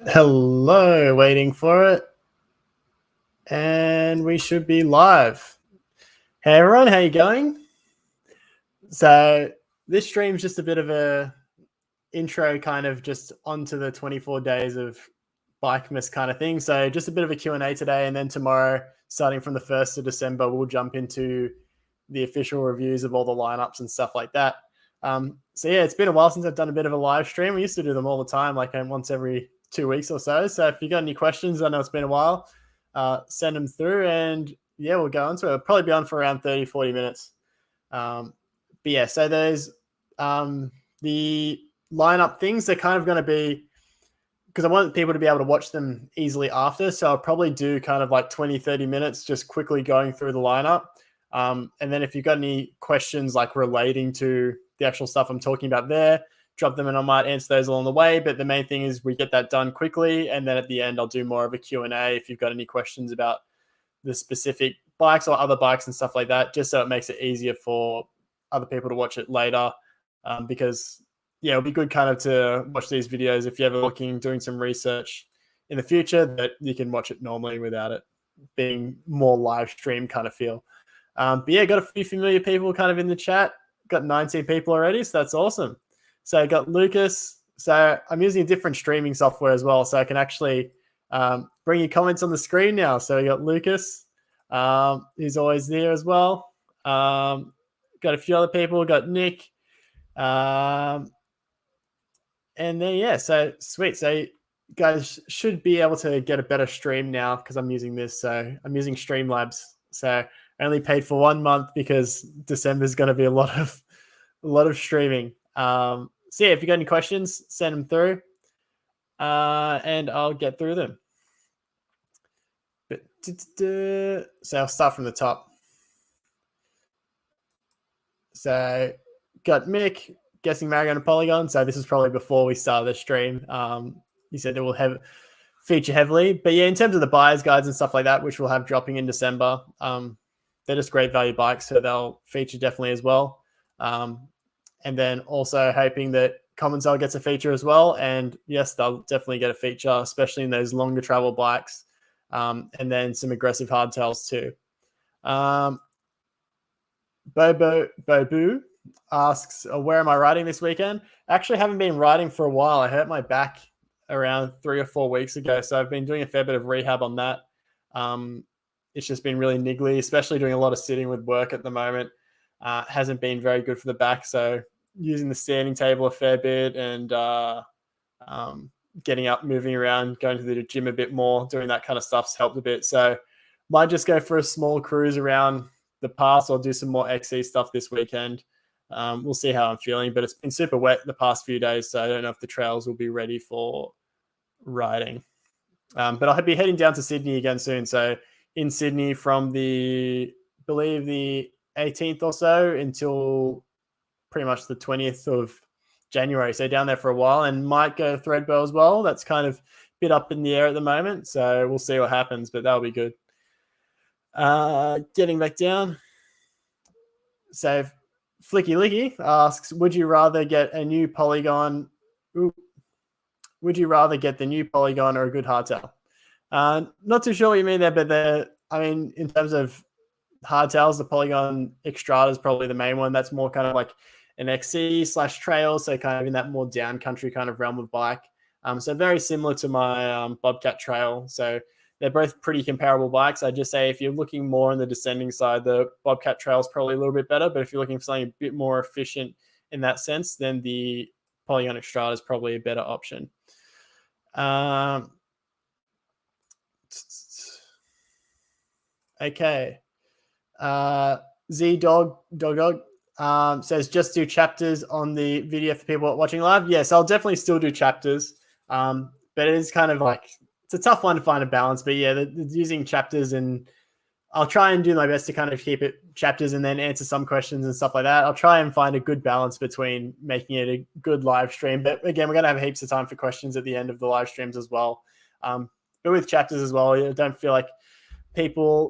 Hello, waiting for it. And we should be live. Hey everyone, how you going? So this stream's just a bit of a intro kind of just onto the 24 days of Bikemas kind of thing. So just a bit of a Q&A today, and then tomorrow, starting from the 1st of December, we'll jump into the official reviews of all the lineups and stuff like that. So yeah, it's been a while since I've done a bit of a live stream. We used to do them all the time, like once every 2 weeks or so. So if you got any questions, I know it's been a while, send them through, and yeah, we'll go into it. It'll probably be on for around 30-40 minutes. But yeah, so there's the lineup things. They're kind of going to be, because I want people to be able to watch them easily after. So I'll probably do kind of like 20-30 minutes just quickly going through the lineup. And then if you've got any questions like relating to the actual stuff I'm talking about there, drop them and I might answer those along the way. But the main thing is we get that done quickly. And then at the end, I'll do more of a Q&A if you've got any questions about the specific bikes or other bikes and stuff like that, just so it makes it easier for other people to watch it later. Because yeah, it'll be good kind of to watch these videos if you're ever doing some research in the future, that you can watch it normally without it being more live stream kind of feel. But yeah, got a few familiar people kind of in the chat. Got 19 people already, so that's awesome. So I got Lucas. So I'm using a different streaming software as well, so I can actually bring your comments on the screen now. So we got Lucas, who's always there as well. Got a few other people. Got Nick. And then yeah, so sweet. So you guys should be able to get a better stream now because I'm using this. So I'm using Streamlabs. So I only paid for 1 month because December is going to be a lot of streaming. So yeah, if you got any questions, send them through, and I'll get through them. But so I'll start from the top. So got Mick guessing Marion and Polygon. So this is probably before we started the stream. He said it will have feature heavily, but yeah, in terms of the buyer's guides and stuff like that, which we'll have dropping in December, they're just great value bikes, so they'll feature definitely as well. And then also hoping that Commonsale gets a feature as well. And yes, they'll definitely get a feature, especially in those longer travel bikes, and then some aggressive hardtails too. Bobu asks, where am I riding this weekend? I actually haven't been riding for a while. I hurt my back around 3 or 4 weeks ago, so I've been doing a fair bit of rehab on that. It's just been really niggly, especially doing a lot of sitting with work at the moment. Hasn't been very good for the back, so using the standing table a fair bit and getting up, moving around, going to the gym a bit more, doing that kind of stuff's helped a bit. So might just go for a small cruise around the pass or do some more XC stuff this weekend. We'll see how I'm feeling, but it's been super wet the past few days, so I don't know if the trails will be ready for riding. But I'll be heading down to Sydney again soon. So in Sydney from the 18th or so until pretty much the 20th of January. So down there for a while, and might go Threadbow as well. That's kind of a bit up in the air at the moment. So we'll see what happens, but that'll be good. Getting back down. So Flicky Licky asks, would you rather get a new Polygon? Would you rather get the new Polygon or a good hardtail? Not too sure what you mean there, but in terms of hardtails, the Polygon Extrada is probably the main one. That's more kind of like an XC/trail, so kind of in that more down country kind of realm of bike. So very similar to my Bobcat Trail. So they're both pretty comparable bikes. I'd just say if you're looking more on the descending side, the Bobcat Trail is probably a little bit better. But if you're looking for something a bit more efficient in that sense, then the Polygon Extrada is probably a better option. Okay. Z Dog says just do chapters on the video for people watching live. Yes, I'll definitely still do chapters. But it is kind of like, it's a tough one to find a balance. But yeah, using chapters, and I'll try and do my best to kind of keep it chapters and then answer some questions and stuff like that. I'll try and find a good balance between making it a good live stream. But again, we're going to have heaps of time for questions at the end of the live streams as well. But with chapters as well, you don't feel like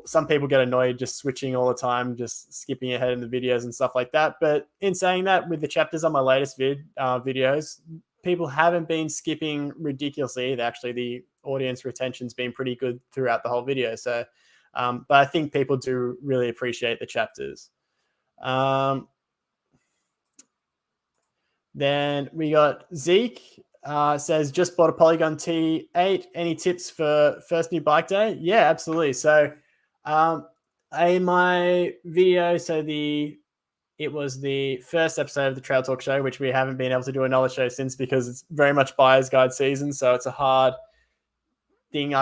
some people get annoyed just switching all the time, just skipping ahead in the videos and stuff like that. But in saying that, with the chapters on my latest videos, people haven't been skipping ridiculously. Actually, the audience retention's been pretty good throughout the whole video. So, but I think people do really appreciate the chapters. Then we got Zeke says, just bought a Polygon T8. Any tips for first new bike day? Yeah, absolutely. So in my video, it was the first episode of the Trail Talk show, which we haven't been able to do another show since because it's very much buyer's guide season. So it's a hard thing.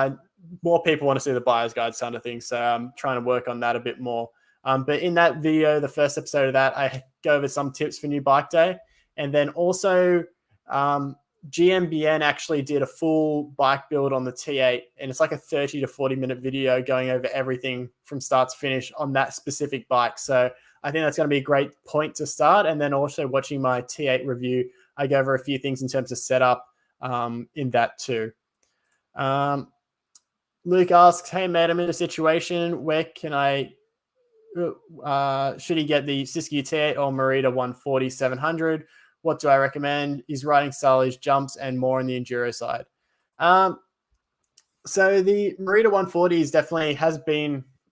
More people want to see the buyer's guide kind of thing. So I'm trying to work on that a bit more. But in that video, the first episode of that, I go over some tips for new bike day. And then also GMBN actually did a full bike build on the T8. And it's like a 30 to 40 minute video going over everything from start to finish on that specific bike. So I think that's going to be a great point to start. And then also watching my T8 review, I go over a few things in terms of setup in that too. Luke asks, hey, mate, I'm in a situation. Where can I, should he get the Siskiyou T8 or Merida 140-700? What do I recommend? His riding style is jumps and more on the enduro side. So the Merida 140 is definitely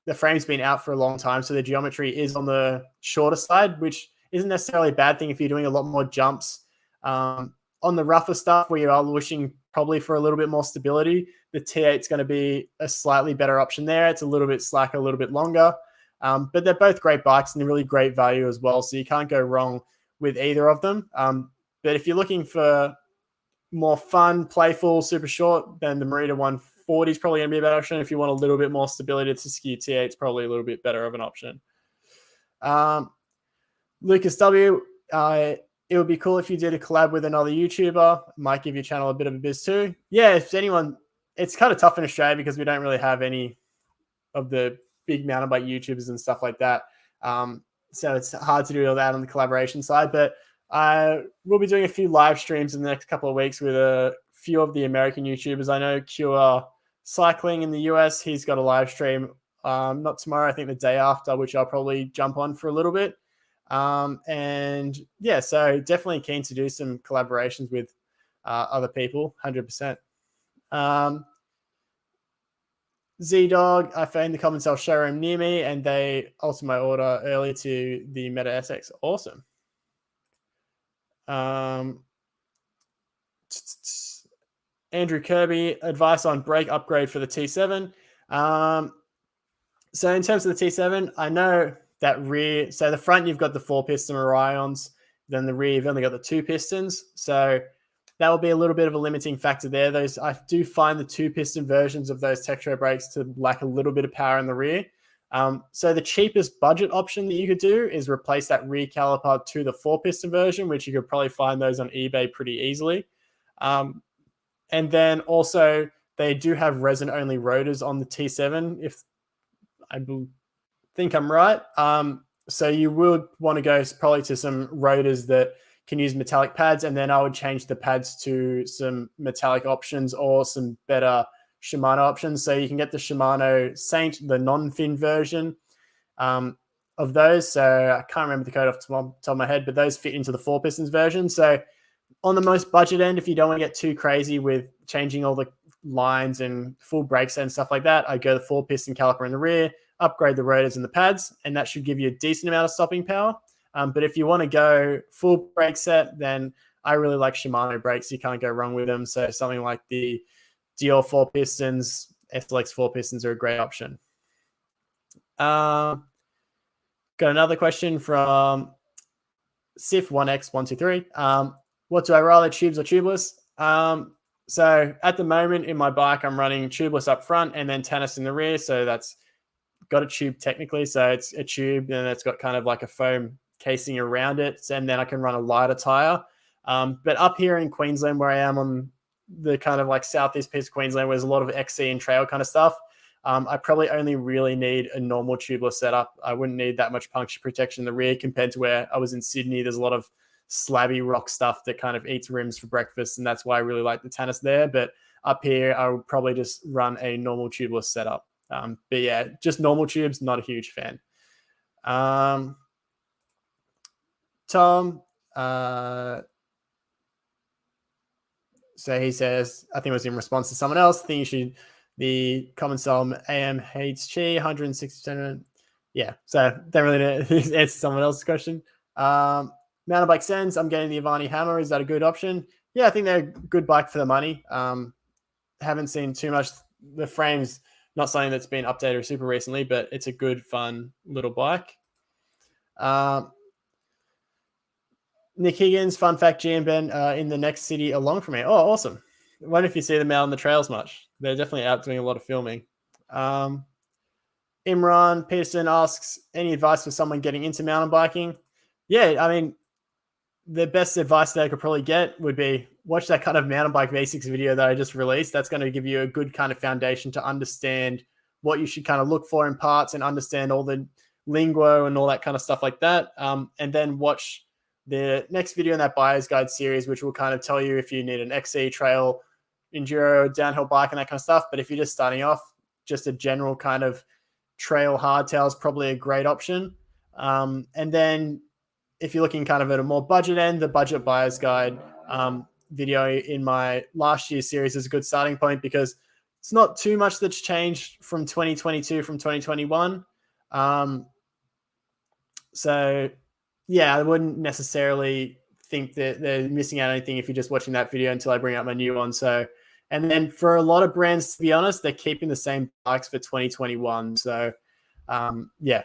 the frame's been out for a long time. So the geometry is on the shorter side, which isn't necessarily a bad thing if you're doing a lot more jumps. On the rougher stuff where you are wishing probably for a little bit more stability, the T8 is going to be a slightly better option there. It's a little bit slacker, a little bit longer. But they're both great bikes and really great value as well. So you can't go wrong with either of them. But if you're looking for more fun, playful, super short, then the Merida 140 is probably going to be a better option. If you want a little bit more stability, the Siskiyou T8 is probably a little bit better of an option. Lucas W., it would be cool if you did a collab with another YouTuber. Might give your channel a bit of a biz too. Yeah, if anyone, it's kind of tough in Australia because we don't really have any of the big mountain bike YouTubers and stuff like that. So it's hard to do all that on the collaboration side. But we'll be doing a few live streams in the next couple of weeks with a few of the American YouTubers. I know Cure Cycling in the US, he's got a live stream not tomorrow, I think the day after, which I'll probably jump on for a little bit. And yeah, so definitely keen to do some collaborations with other people, 100%. Z-Dog, I found the Common Cell showroom near me and they altered my order early to the Meta SX. Awesome. Andrew Kirby, advice on brake upgrade for the T7. So in terms of the T7, I know that rear, so the front, you've got the 4-piston Orions, then the rear, you've only got the 2 pistons. So that will be a little bit of a limiting factor there. I do find the 2-piston versions of those Tektro brakes to lack a little bit of power in the rear. So the cheapest budget option that you could do is replace that rear caliper to the 4-piston version, which you could probably find those on eBay pretty easily. And then also they do have resin-only rotors on the T7, if I think I'm right. So you would want to go probably to some rotors that can use metallic pads, and then I would change the pads to some metallic options or some better Shimano options. So you can get the Shimano Saint, the non-fin version of those. So I can't remember the code off the top of my head, but those fit into the 4-pistons version. So on the most budget end, if you don't want to get too crazy with changing all the lines and full brake set and stuff like that, I go the 4-piston caliper in the rear, upgrade the rotors and the pads, and that should give you a decent amount of stopping power. But if you want to go full brake set, then I really like Shimano brakes. You can't go wrong with them. So something like the Dior 4-pistons, SLX 4-pistons are a great option. Got another question from Sif1x123. What do I rather, tubes or tubeless? So at the moment in my bike, I'm running tubeless up front and then tennis in the rear. So that's got a tube technically. So it's a tube and it's got kind of like a foam casing around it. And then I can run a lighter tire. But up here in Queensland, where I am on the kind of like southeast piece of Queensland, where there's a lot of XC and trail kind of stuff, I probably only really need a normal tubeless setup. I wouldn't need that much puncture protection in the rear compared to where I was in Sydney. There's a lot of slabby rock stuff that kind of eats rims for breakfast, and that's why I really like the tennis there. But up here, I would probably just run a normal tubeless setup. But yeah, just normal tubes, not a huge fan. Tom, So he says, I think it was in response to someone else, I think you should, the common solve AMHG, 160%. Yeah, so don't really answer someone else's question. Mountain bike Sens, I'm getting the Avani Hammer. Is that a good option? Yeah, I think they're a good bike for the money. Haven't seen too much. The frame's not something that's been updated super recently, but it's a good, fun little bike. Nick Higgins, fun fact, G and Ben in the next city along from me. Oh, awesome. I wonder if you see them out on the trails much. They're definitely out doing a lot of filming. Imran Peterson asks, any advice for someone getting into mountain biking? Yeah, I mean, the best advice that I could probably get would be watch that kind of mountain bike basics video that I just released. That's going to give you a good kind of foundation to understand what you should kind of look for in parts and understand all the lingo and all that kind of stuff like that. And then watch the next video in that buyer's guide series, which will kind of tell you if you need an XC trail, enduro, downhill bike and that kind of stuff. But if you're just starting off, just a general kind of trail hardtail is probably a great option. And then if you're looking kind of at a more budget end, the budget buyer's guide video in my last year's series is a good starting point because it's not too much that's changed from 2022 from 2021. So yeah, I wouldn't necessarily think that they're missing out on anything if you're just watching that video until I bring out my new one. So, and then for a lot of brands, to be honest, they're keeping the same bikes for 2021. So yeah.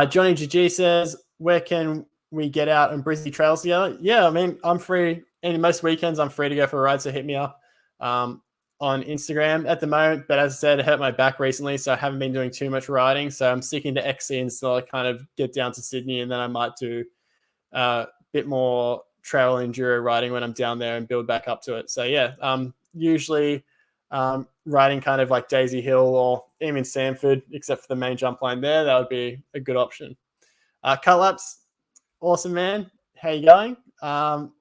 Johnny GG says, where can we get out on Brisbane trails together? Yeah, I mean, I'm free. And most weekends, I'm free to go for a ride, so hit me up on Instagram at the moment. But as I said, I hurt my back recently, so I haven't been doing too much riding. So I'm sticking to XC until I kind of get down to Sydney, and then I might do a bit more trail enduro riding when I'm down there and build back up to it. So yeah, usually riding kind of like Daisy Hill or even Sanford, except for the main jump line there, that would be a good option. Cut Laps, awesome, man. How you going?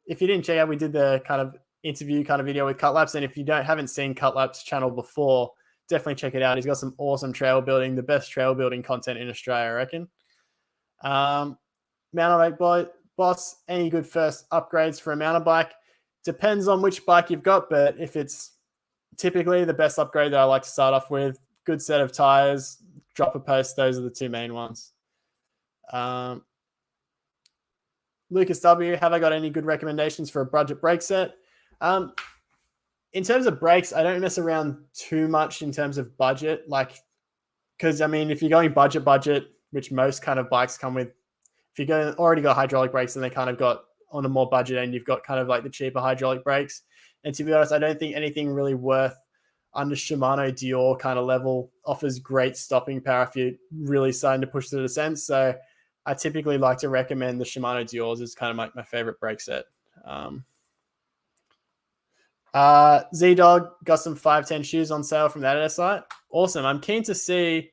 If you didn't check out, we did the kind of interview kind of video with Cut Laps, and if you haven't seen Cut Laps channel before, definitely check it out. He's got some awesome trail building, the best trail building content in Australia, I reckon. Mountain bike boss, any good first upgrades for a mountain bike? Depends on which bike you've got, but if it's typically the best upgrade that I like to start off with, good set of tires, dropper post, those are the two main ones. Lucas W, have I got any good recommendations for a budget brake set? In terms of brakes, I don't mess around too much in terms of budget, because I mean, if you're going budget, which most kind of bikes come with, if you already got hydraulic brakes, and they kind of got on a more budget end, you've got kind of like the cheaper hydraulic brakes. And to be honest, I don't think anything really worth under Shimano Dior kind of level offers great stopping power if you're really starting to push the descent. So I typically like to recommend the Shimano Diors as kind of my favorite brake set. Z-Dog got some 510 shoes on sale from the Adidas site. Awesome. I'm keen to see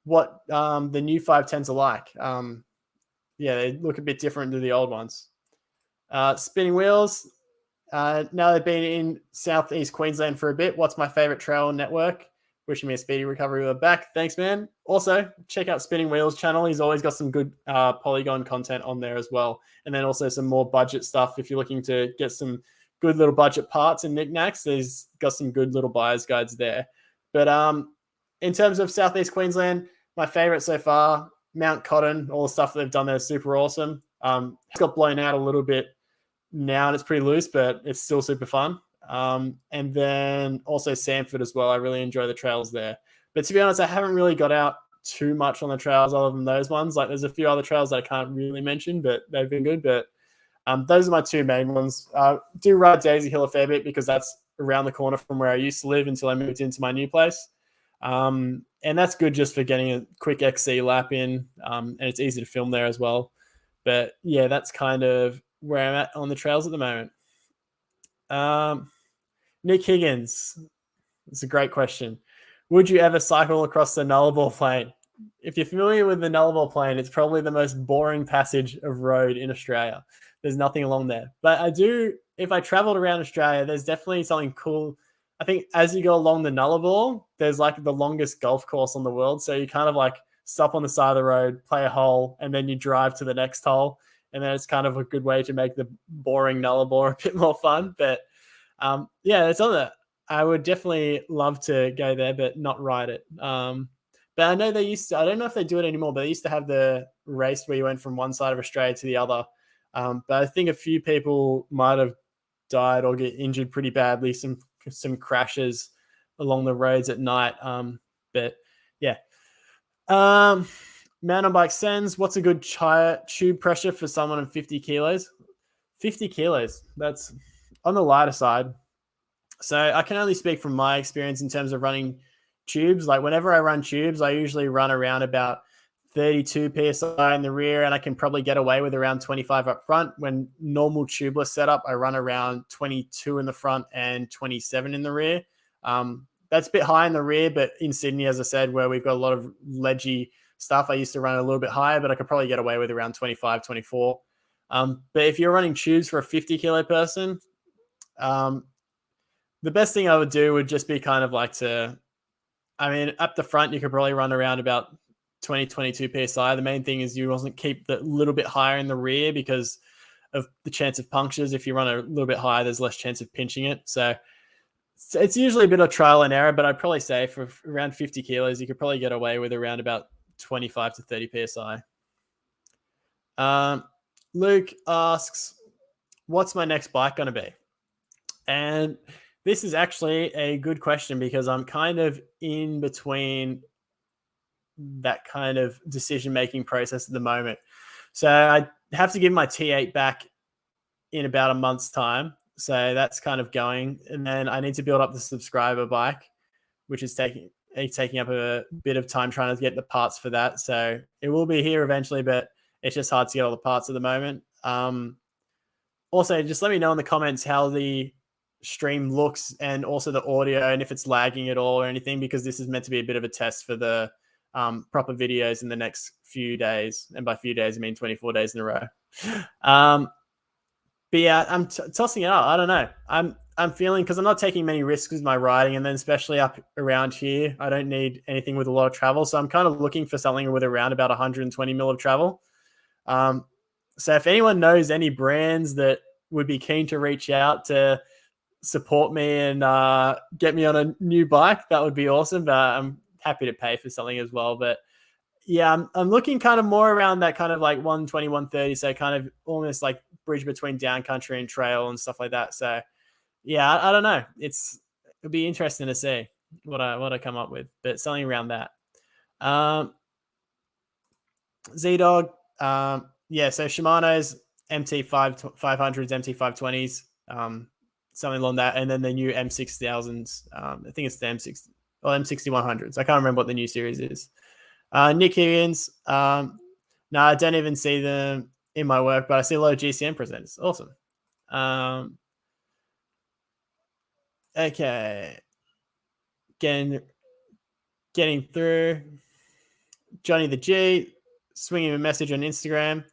what the new 510s are like. Yeah, they look a bit different to the old ones. Spinning Wheels. Now they've been in Southeast Queensland for a bit. What's my favorite trail network? Wishing me a speedy recovery with a back. Thanks, man. Also, check out Spinning Wheels channel. He's always got some good polygon content on there as well. And then also some more budget stuff. If you're looking to get some good little budget parts and knickknacks, there's got some good little buyer's guides there. But in terms of Southeast Queensland, my favorite so far, Mount Cotton, all the stuff that they've done there is super awesome. It's got blown out a little bit now and it's pretty loose, but it's still super fun. And then also Sanford as well. I really enjoy the trails there. But to be honest, I haven't really got out too much on the trails other than those ones. Like there's a few other trails that I can't really mention, but they've been good. But those are my two main ones. Do ride Daisy Hill a fair bit because that's around the corner from where I used to live until I moved into my new place. And that's good just for getting a quick XC lap in. And it's easy to film there as well. But yeah, that's kind of where I'm at on the trails at the moment. Nick Higgins. It's a great question. Would you ever cycle across the Nullarbor Plain? If you're familiar with the Nullarbor Plain, it's probably the most boring passage of road in Australia. There's nothing along there. But I do, if I traveled around Australia, there's definitely something cool. I think as you go along the Nullarbor, there's like the longest golf course on the world. So you kind of like stop on the side of the road, play a hole, and then you drive to the next hole. And then it's kind of a good way to make the boring Nullarbor a bit more fun. But Yeah, it's on that. I would definitely love to go there, but not ride it. But I know they used to, I don't know if they do it anymore, but they used to have the race where you went from one side of Australia to the other. But I think a few people might have died or get injured pretty badly, some crashes along the roads at night. But yeah. Mountain bike sends, what's a good tube pressure for someone in 50 kilos? 50 kilos, that's on the lighter side. So I can only speak from my experience in terms of running tubes. Like whenever I run tubes, I usually run around about 32 psi in the rear, and I can probably get away with around 25 up front. When normal tubeless setup, I run around 22 in the front and 27 in the rear. That's a bit high in the rear, but in Sydney, as I said, where we've got a lot of ledgy stuff, I used to run a little bit higher, but I could probably get away with around 25, 24. But if you're running tubes for a 50 kilo person, the best thing I would do would just be kind of like up the front, you could probably run around about 20, 22 psi. The main thing is you wasn't keep the little bit higher in the rear because of the chance of punctures. If you run a little bit higher, there's less chance of pinching it. So it's usually a bit of trial and error, but I'd probably say for around 50 kilos, you could probably get away with around about 25 to 30 psi. Luke asks, what's my next bike going to be? And this is actually a good question because I'm kind of in between that kind of decision-making process at the moment. So I have to give my T8 back in about a month's time. So that's kind of going. And then I need to build up the subscriber bike, which is taking up a bit of time trying to get the parts for that. So it will be here eventually, but it's just hard to get all the parts at the moment. Also, just let me know in the comments how the stream looks and also the audio and if it's lagging at all or anything, because this is meant to be a bit of a test for the proper videos in the next few days. And by few days, I mean 24 days in a row. But yeah, I'm tossing it out. I don't know. I'm feeling, because I'm not taking many risks with my riding, and then especially up around here, I don't need anything with a lot of travel. So I'm kind of looking for something with around about 120 mil of travel. So if anyone knows any brands that would be keen to reach out to support me and get me on a new bike, that would be awesome. But I'm happy to pay for something as well. But yeah, I'm looking kind of more around that kind of like 120, 130. So kind of almost like bridge between downcountry and trail and stuff like that. So yeah, I don't know. It'll be interesting to see what I come up with, but something around that. Z-Dog, yeah, so Shimano's MT500s, MT520s, something along that, and then the new M6000s. I think it's the M60 or M6100s. I can't remember what the new series is. Nick Higgins, no, I don't even see them in my work, but I see a lot of GCN presenters. Awesome. Okay. Getting through. Johnny the G, swinging a message on Instagram.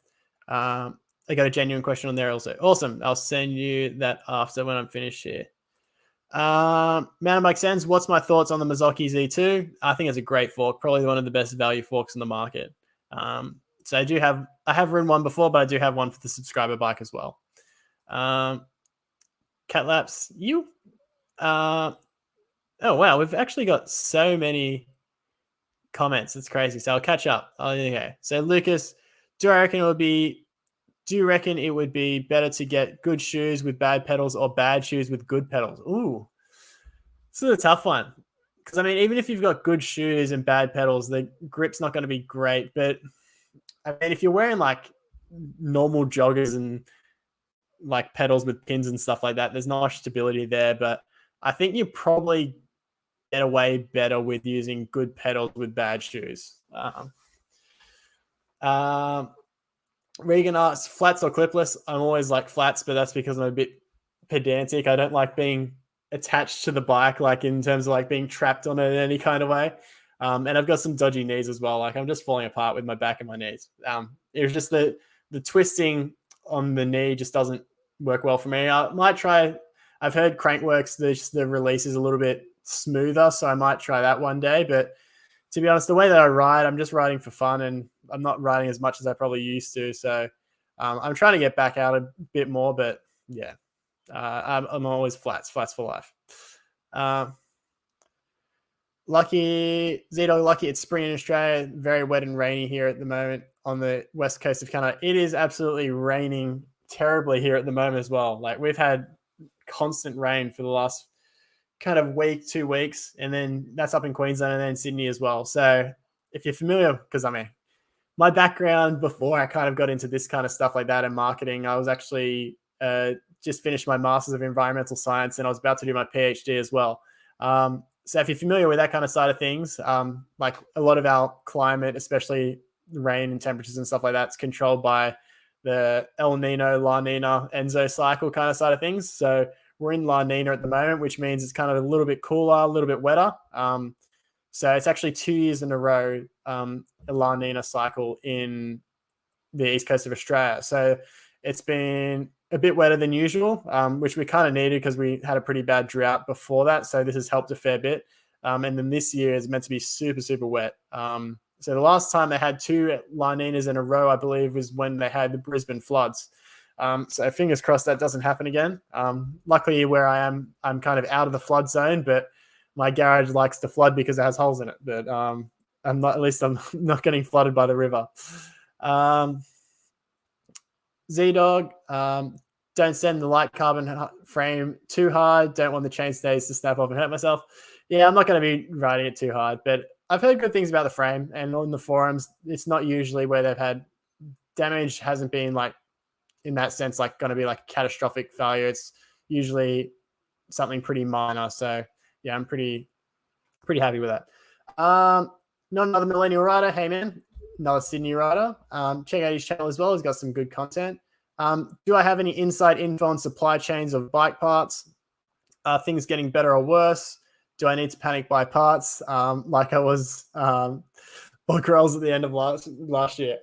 I got a genuine question on there also. Awesome. I'll send you that after when I'm finished here. Mountain Bike Sends, what's my thoughts on the Mazzocchi Z2? I think it's a great fork, probably one of the best value forks in the market. So I have ridden one before, but I do have one for the subscriber bike as well. Cat Laps, you. Oh wow, we've actually got so many comments. It's crazy. So I'll catch up. Okay. So Lucas, do you reckon it would be better to get good shoes with bad pedals or bad shoes with good pedals? Ooh, this is a tough one. Because I mean, even if you've got good shoes and bad pedals, the grip's not going to be great. But I mean, if you're wearing like normal joggers and like pedals with pins and stuff like that, there's not much stability there. But I think you probably get away better with using good pedals with bad shoes. Regan asks, flats or clipless? I'm always like flats, but that's because I'm a bit pedantic. I don't like being attached to the bike, like in terms of like being trapped on it in any kind of way. And I've got some dodgy knees as well. Like I'm just falling apart with my back and my knees. It was just the twisting on the knee just doesn't work well for me. I might try. I've heard Crankworks, the release is a little bit smoother, so I might try that one day. But to be honest, the way that I ride, I'm just riding for fun, and I'm not riding as much as I probably used to. So I'm trying to get back out a bit more, but yeah. I'm always flats for life. Lucky, Zito, lucky it's spring in Australia. Very wet and rainy here at the moment on the west coast of Canada. It is absolutely raining terribly here at the moment as well. Like we've had constant rain for the last kind of week, 2 weeks, and then that's up in Queensland and then Sydney as well. So if you're familiar, because I mean, my background before I kind of got into this kind of stuff like that and marketing, I was actually just finished my Masters of Environmental Science and I was about to do my PhD as well. So if you're familiar with that kind of side of things, like a lot of our climate, especially rain and temperatures and stuff like that, is controlled by the El Nino, La Nina, Enso cycle kind of side of things. So we're in La Nina at the moment, which means it's kind of a little bit cooler, a little bit wetter. So it's actually 2 years in a row, a La Nina cycle in the east coast of Australia. So it's been a bit wetter than usual, which we kind of needed because we had a pretty bad drought before that. So this has helped a fair bit. And then this year is meant to be super, super wet. So the last time they had 2 La Ninas in a row, I believe, was when they had the Brisbane floods. So fingers crossed that doesn't happen again. Luckily, where I am, I'm kind of out of the flood zone, but my garage likes to flood because it has holes in it. But I'm not getting flooded by the river. Z-Dog, don't send the light carbon frame too hard. Don't want the chainstays to snap off and hurt myself. Yeah, I'm not going to be riding it too hard, but I've heard good things about the frame. And on the forums, it's not usually where they've had damage, hasn't been like, in that sense, like going to be like catastrophic failure. It's usually something pretty minor. So yeah, I'm pretty happy with that. Not another millennial rider. Hey man, another Sydney rider. Check out his channel as well. He's got some good content. Do I have any inside info on supply chains of bike parts? Are things getting better or worse? Do I need to panic buy parts like I was or girls at the end of last year?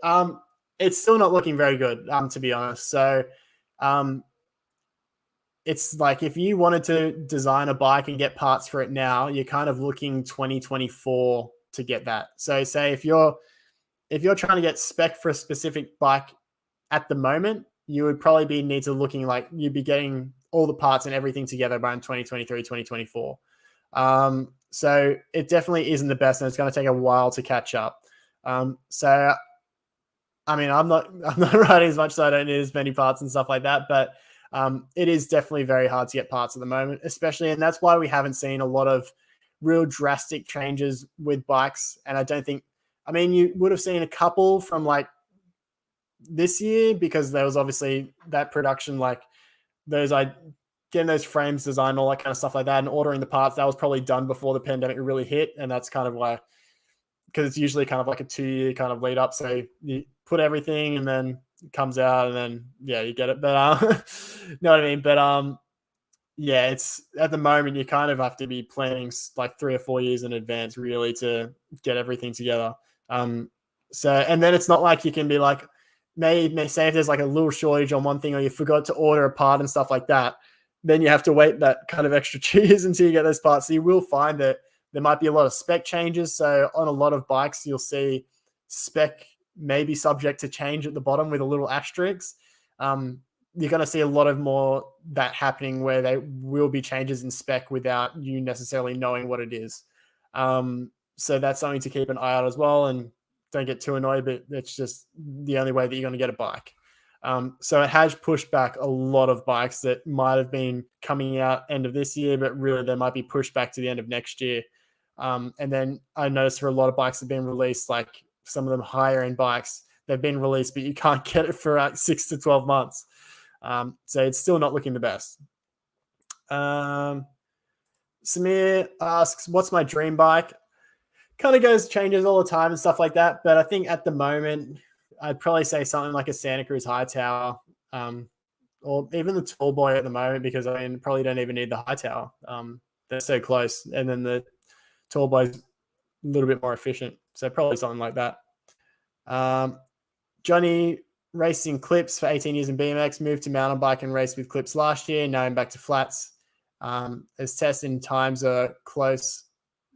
It's still not looking very good, to be honest. So it's like if you wanted to design a bike and get parts for it now, you're kind of looking 2024 to get that. So say if you're trying to get spec for a specific bike at the moment, you would probably need to looking like you'd be getting all the parts and everything together by 2023, 2024. So it definitely isn't the best, and it's going to take a while to catch up. So I mean, I'm not riding as much, so I don't need as many parts and stuff like that. But it is definitely very hard to get parts at the moment, especially, and that's why we haven't seen a lot of real drastic changes with bikes. And I don't think, I mean, you would have seen a couple from like this year because there was obviously that production, like getting those frames designed, all that kind of stuff like that, and ordering the parts. That was probably done before the pandemic really hit, and that's kind of why, because it's usually kind of like a 2-year kind of lead up. So you put everything and then it comes out and then, yeah, you get it. But you know what I mean? But yeah, it's at the moment you kind of have to be planning like 3 or 4 years in advance really to get everything together. So, and then it's not like you can be like, maybe say if there's like a little shortage on one thing or you forgot to order a part and stuff like that, then you have to wait that kind of extra 2 years until you get those parts. So you will find that there might be a lot of spec changes. So on a lot of bikes, you'll see spec may be subject to change at the bottom with a little asterisk. You're going to see a lot of more that happening where there will be changes in spec without you necessarily knowing what it is. So that's something to keep an eye out as well. And don't get too annoyed, but it's just the only way that you're going to get a bike. So it has pushed back a lot of bikes that might have been coming out end of this year, but really they might be pushed back to the end of next year. And then I noticed for a lot of bikes that have been released, like some of them higher end bikes, they've been released, but you can't get it for like 6 to 12 months. So it's still not looking the best. Samir asks, what's my dream bike? Kind of changes all the time and stuff like that. But I think at the moment, I'd probably say something like a Santa Cruz Hightower, or even the Tall Boy at the moment, because I mean, probably don't even need the Hightower. They're so close. And then the Tall Boy's a little bit more efficient. So probably something like that. Johnny racing clips for 18 years in BMX, moved to mountain bike and raced with clips last year. Now I'm back to flats. His testing times are close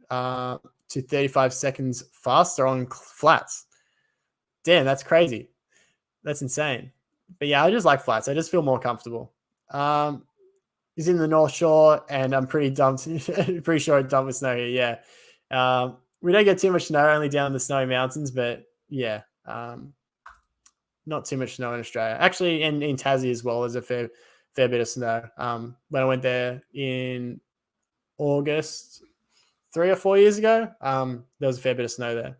to 35 seconds faster on flats. Damn, that's crazy. That's insane. But yeah, I just like flats. I just feel more comfortable. is in the North Shore, and I'm pretty sure it's done with snow here. Yeah, we don't get too much snow, only down in the snowy mountains, but yeah, not too much snow in Australia. Actually, in Tassie as well, there's a fair bit of snow. When I went there in August 3 or 4 years ago, there was a fair bit of snow there.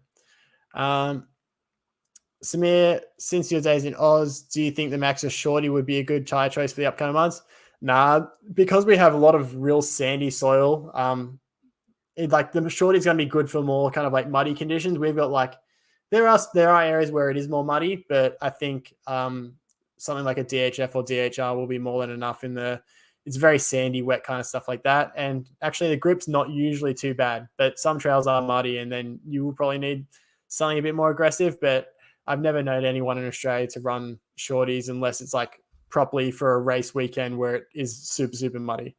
Samir, since your days in Oz, do you think the Maxxis Shorty would be a good tire choice for the upcoming months? Nah, because we have a lot of real sandy soil. Like the Shorty is going to be good for more kind of like muddy conditions. We've got like there are areas where it is more muddy, but I think something like a DHF or DHR will be more than enough in the. It's very sandy, wet kind of stuff like that. And actually, the grip's not usually too bad, but some trails are muddy, and then you will probably need something a bit more aggressive. But I've never known anyone in Australia to run shorties unless it's like properly for a race weekend where it is super, super muddy.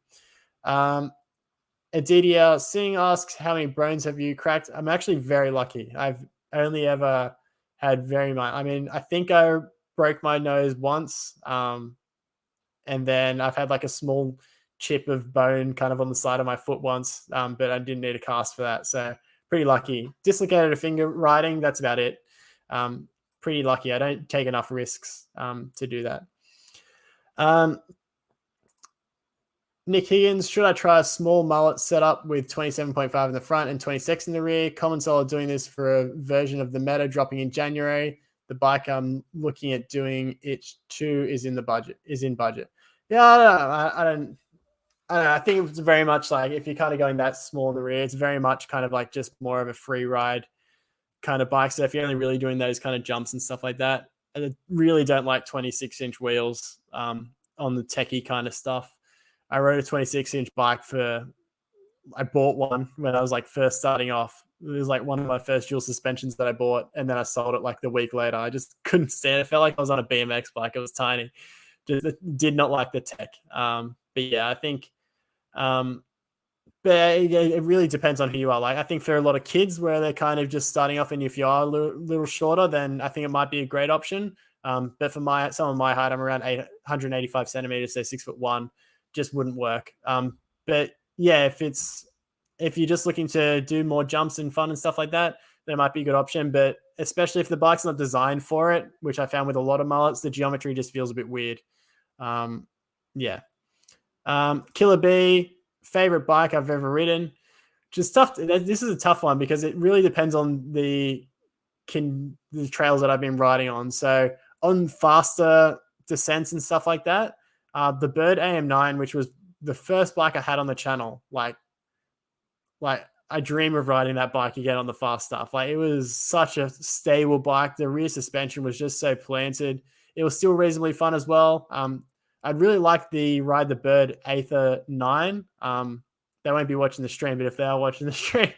Adidia Singh asks, how many bones have you cracked? I'm actually very lucky. I've only ever had very much. I mean, I think I broke my nose once. And then I've had like a small chip of bone kind of on the side of my foot once, but I didn't need a cast for that. So pretty lucky. Dislocated a finger riding. That's about it. Pretty lucky. I don't take enough risks to do that. Nick Higgins, should I try a small mullet setup with 27.5 in the front and 26 in the rear? Common Solid doing this for a version of the Meta dropping in January. The bike I'm looking at doing it to is in budget. Yeah, I don't know. I think it's very much like if you're kind of going that small in the rear, it's very much kind of like just more of a free ride kind of bike. So if you're only really doing those kind of jumps and stuff like that, I really don't like 26-inch wheels on the techie kind of stuff. I rode a 26-inch bike I bought one when I was like first starting off. It was like one of my first dual suspensions that I bought, and then I sold it like the week later. I just couldn't stand it. It felt like I was on a BMX bike. It was tiny. Just did not like the tech. But yeah, I think but it really depends on who you are. Like I think for a lot of kids where they're kind of just starting off, and if you are a little shorter, then I think it might be a great option. But for someone of my height, I'm around 185 centimeters, so 6'1", just wouldn't work. But yeah, if you're just looking to do more jumps and fun and stuff like that, then it might be a good option. But especially if the bike's not designed for it, which I found with a lot of mullets, the geometry just feels a bit weird. Yeah. Killer B, favorite bike I've ever ridden. Just tough. This is a tough one because it really depends on the trails that I've been riding on. So on faster descents and stuff like that, the Bird AM9, which was the first bike I had on the channel, like I dream of riding that bike again on the fast stuff. Like it was such a stable bike. The rear suspension was just so planted. It was still reasonably fun as well. I'd really like the Ride the Bird Aether 9. They won't be watching the stream, but if they are watching the stream,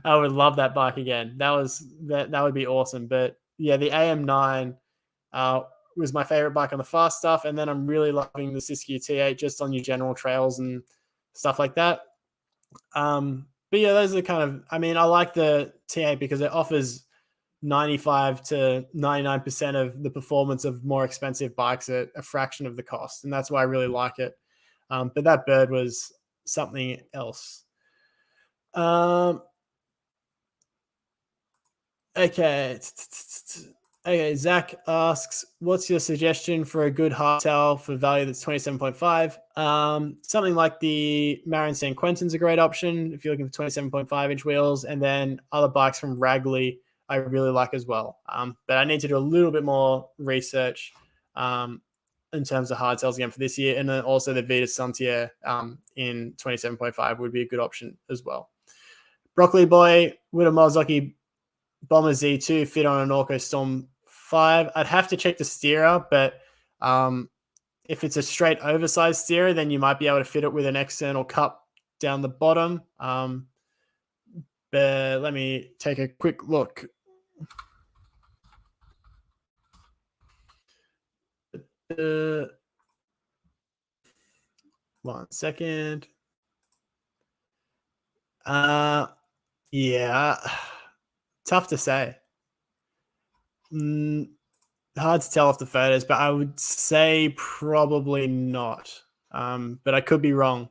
I would love that bike again. That would be awesome. But yeah, the AM9 was my favorite bike on the fast stuff. And then I'm really loving the Siskiyou T8 just on your general trails and stuff like that. But yeah, those are kind of, I mean, I like the T8 because it offers 95 to 99% of the performance of more expensive bikes at a fraction of the cost. And that's why I really like it. But that Bird was something else. Okay. Okay, Zach asks, what's your suggestion for a good hardtail for value that's 27.5? Something like the Marin San Quentin's a great option if you're looking for 27.5-inch wheels, and then other bikes from Ragley I really like as well. But I need to do a little bit more research in terms of hardtails again for this year, and then also the Vita Sentier in 27.5 would be a good option as well. Broccoli Boy, would a Marzocchi Bomber Z2 fit on an Orco Storm 5? I'd have to check the steerer, but if it's a straight oversized steerer, then you might be able to fit it with an external cup down the bottom. But let me take a quick look. One second. Yeah, tough to say. Hard to tell off the photos, but I would say probably not. but I could be wrong.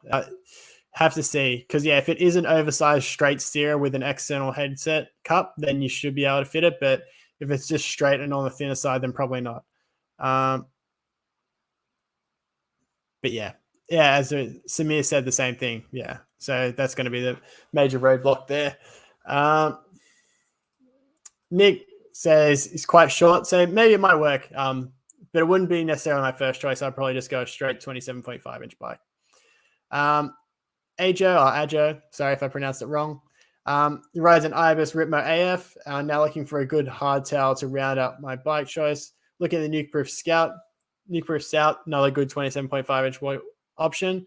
Have to see, because yeah, if it is an oversized straight steerer with an external headset cup, then you should be able to fit it. But if it's just straight and on the thinner side, then probably not. But yeah, as Samir said, the same thing. Yeah, so that's going to be the major roadblock there. Nick says it's quite short, so maybe it might work. But it wouldn't be necessarily my first choice. I'd probably just go straight 27.5 inch bike. Ajo, sorry if I pronounced it wrong. He rides an Ibis Ritmo AF. Now looking for a good hardtail to round up my bike choice. Looking at the Nukeproof Scout, another good 27.5 inch option.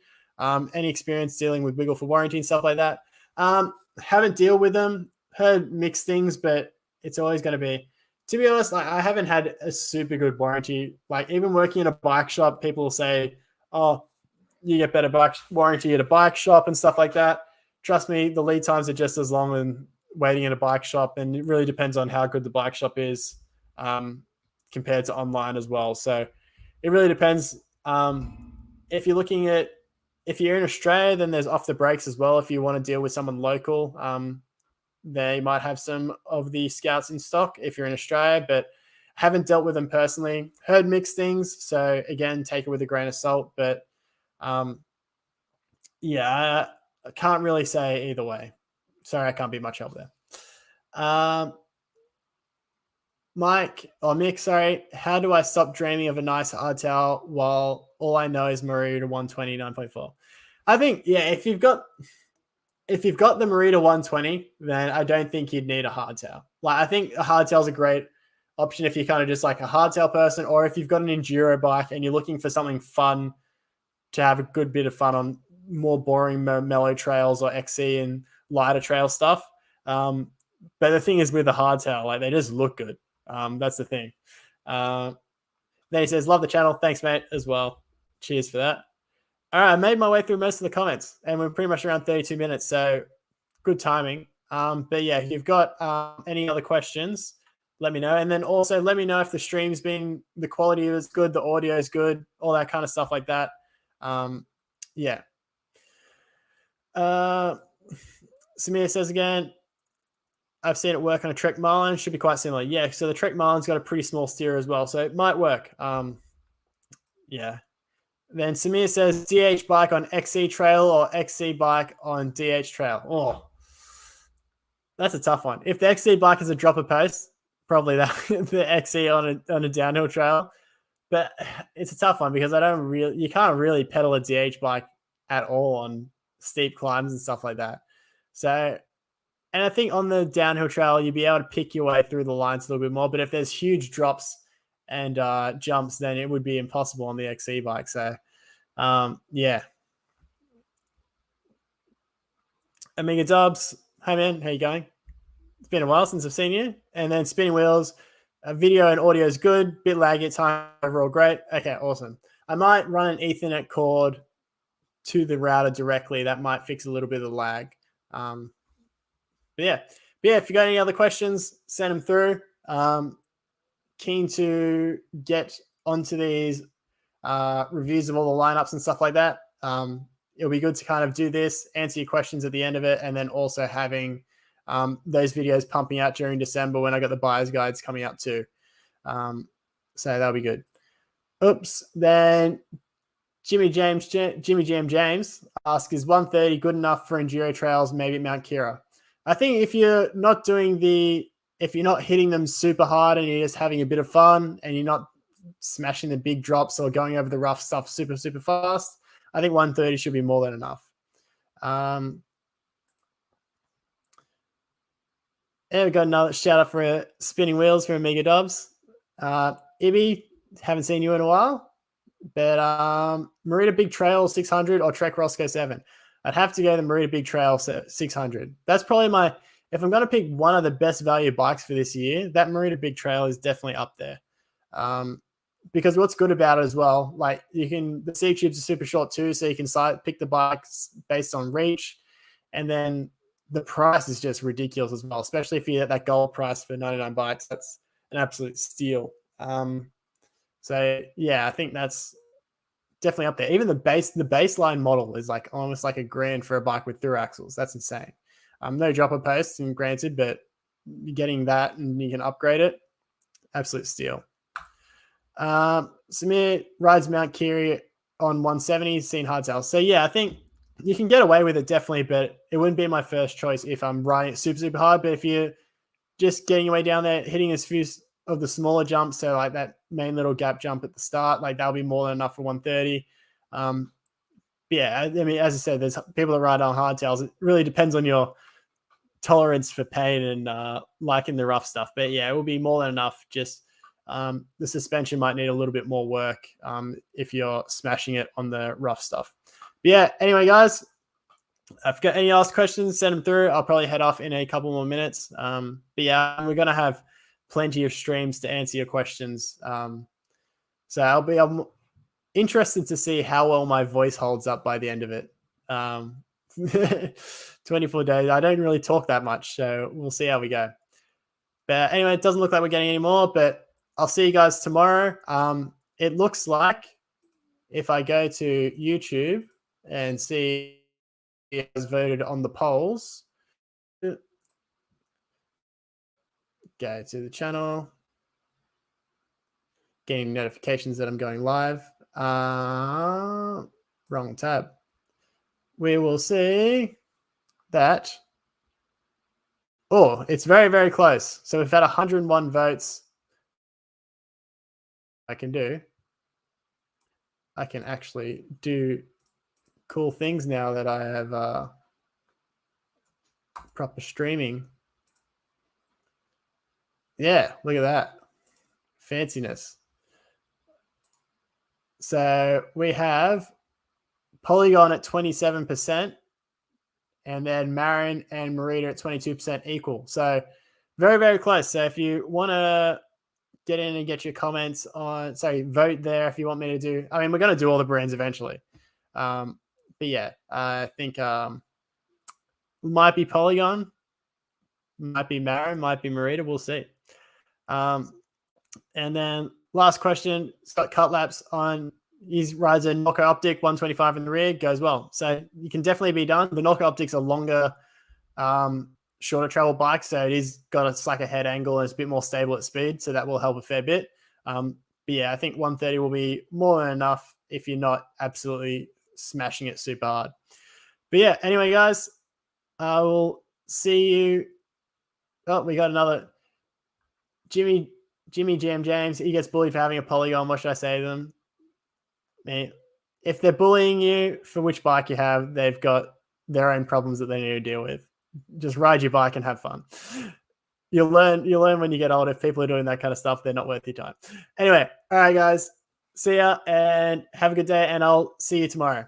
Any experience dealing with wiggle for warranty and stuff like that? Haven't dealt with them. Heard mixed things, but it's always going to be. To be honest, like, I haven't had a super good warranty. Like, even working in a bike shop, people say, "Oh, you get better bike warranty at a bike shop and stuff like that." Trust me, the lead times are just as long as waiting in a bike shop, and it really depends on how good the bike shop is compared to online as well. So it really depends. If you're in Australia, then there's Off the Brakes as well. If you want to deal with someone local, they might have some of the Scouts in stock if you're in Australia, but haven't dealt with them personally. Heard mixed things, so again, take it with a grain of salt. But yeah, I can't really say either way. Sorry, I can't be much help there. Mick, sorry. How do I stop dreaming of a nice hardtail while all I know is Merida 120 9.4? I think, yeah, if you've got the Merida 120, then I don't think you'd need a hardtail. Like, I think a hardtail is a great option if you're kind of just like a hardtail person, or if you've got an enduro bike and you're looking for something fun to have a good bit of fun on more boring mellow trails or XC and lighter trail stuff. But the thing is with the hardtail, like, they just look good. That's the thing. Then he says, love the channel. Thanks, mate, as well. Cheers for that. All right, I made my way through most of the comments, and we're pretty much around 32 minutes, so good timing. But yeah, if you've got any other questions, let me know. And then also let me know if the stream's the quality is good, the audio is good, all that kind of stuff like that. Yeah. Samir says again, I've seen it work on a Trek Marlin. Should be quite similar. Yeah, so the Trek Marlin's got a pretty small steer as well, so it might work. Yeah. Then Samir says DH bike on XC trail or XC bike on DH trail. Oh, that's a tough one. If the XC bike is a dropper post, probably the XC on a downhill trail. But it's a tough one because you can't really pedal a DH bike at all on steep climbs and stuff like that. So, and I think on the downhill trail, you'd be able to pick your way through the lines a little bit more. But if there's huge drops and jumps, then it would be impossible on the XC bike. So, yeah. Amiga Dubs, hey man, how you going? It's been a while since I've seen you. And then Spinning Wheels, video and audio is good, bit laggy, time overall great. Okay, awesome. I might run an Ethernet cord to the router directly. That might fix a little bit of the lag. But yeah, if you got any other questions, send them through. Keen to get onto these reviews of all the lineups and stuff like that. It'll be good to kind of do this, answer your questions at the end of it, and then also having those videos pumping out during December when I got the buyer's guides coming out too. So that'll be good. Oops. Then Jimmy Jam James asks, is 130 good enough for enduro trails, maybe at Mount Kira? I think if you're not hitting them super hard and you're just having a bit of fun and you're not smashing the big drops or going over the rough stuff super, super fast, I think 130 should be more than enough. And we got another shout out for Spinning Wheels for Amiga Dubs. Ibby, haven't seen you in a while. But Merida Big Trail 600 or Trek Roscoe 7. I'd have to go the Merida Big Trail 600. That's probably if I'm going to pick one of the best value bikes for this year, that Merida Big Trail is definitely up there. Because what's good about it as well, like the seat tubes are super short too, so you can pick the bikes based on reach, and then the price is just ridiculous as well, especially if you get that gold price for 99 bikes. That's an absolute steal. So yeah, I think that's definitely up there. Even the baseline model is like almost like $1,000 for a bike with through axles. That's insane. No dropper posts, and granted, but getting that and you can upgrade it, absolute steal. Samir rides Mount Kiri on 170, seen hardtail. So yeah, I think you can get away with it definitely, but it wouldn't be my first choice if I'm riding it super hard. But if you're just getting your way down there, hitting a few of the smaller jumps, so like that main little gap jump at the start, like that'll be more than enough for 130. Yeah, I mean, as I said, there's people that ride on hardtails. It really depends on your tolerance for pain and liking the rough stuff. But yeah, it will be more than enough. Just the suspension might need a little bit more work if you're smashing it on the rough stuff. But yeah, anyway, guys, if you've got any last questions, send them through. I'll probably head off in a couple more minutes. But yeah, we're going to have plenty of streams to answer your questions. So I'm interested to see how well my voice holds up by the end of it. 24 days. I don't really talk that much, so we'll see how we go. But anyway, it doesn't look like we're getting any more, but I'll see you guys tomorrow. It looks like if I go to YouTube and see who has voted on the polls, go to the channel, getting notifications that I'm going live. Wrong tab. We will see that. Oh, it's very, very close. So we've had 101 votes. I can actually do cool things now that I have proper streaming. Yeah, look at that. Fanciness. So we have Polygon at 27%, and then Marin and Marita at 22% equal. So very, very close. So if you want to get in and get your comments on, vote there if you want me to do. I mean, we're going to do all the brands eventually. But yeah, I think might be Polygon, might be Marin, might be Marita. We'll see. And then last question, Scott Cutlaps on, he rides a Knocker Optic 125 in the rear, goes well. So you can definitely be done. The Knocker Optic's a longer, shorter travel bike, so it is got a slacker head angle and it's a bit more stable at speed, so that will help a fair bit. But yeah, I think 130 will be more than enough if you're not absolutely smashing it super hard. But yeah, anyway, guys, I will see you. Oh, we got another Jimmy Jam James. He gets bullied for having a Polygon. What should I say to them? Man, if they're bullying you for which bike you have, they've got their own problems that they need to deal with. Just ride your bike and have fun. You'll learn when you get older. If people are doing that kind of stuff, they're not worth your time. Anyway, all right, guys. See ya and have a good day, and I'll see you tomorrow.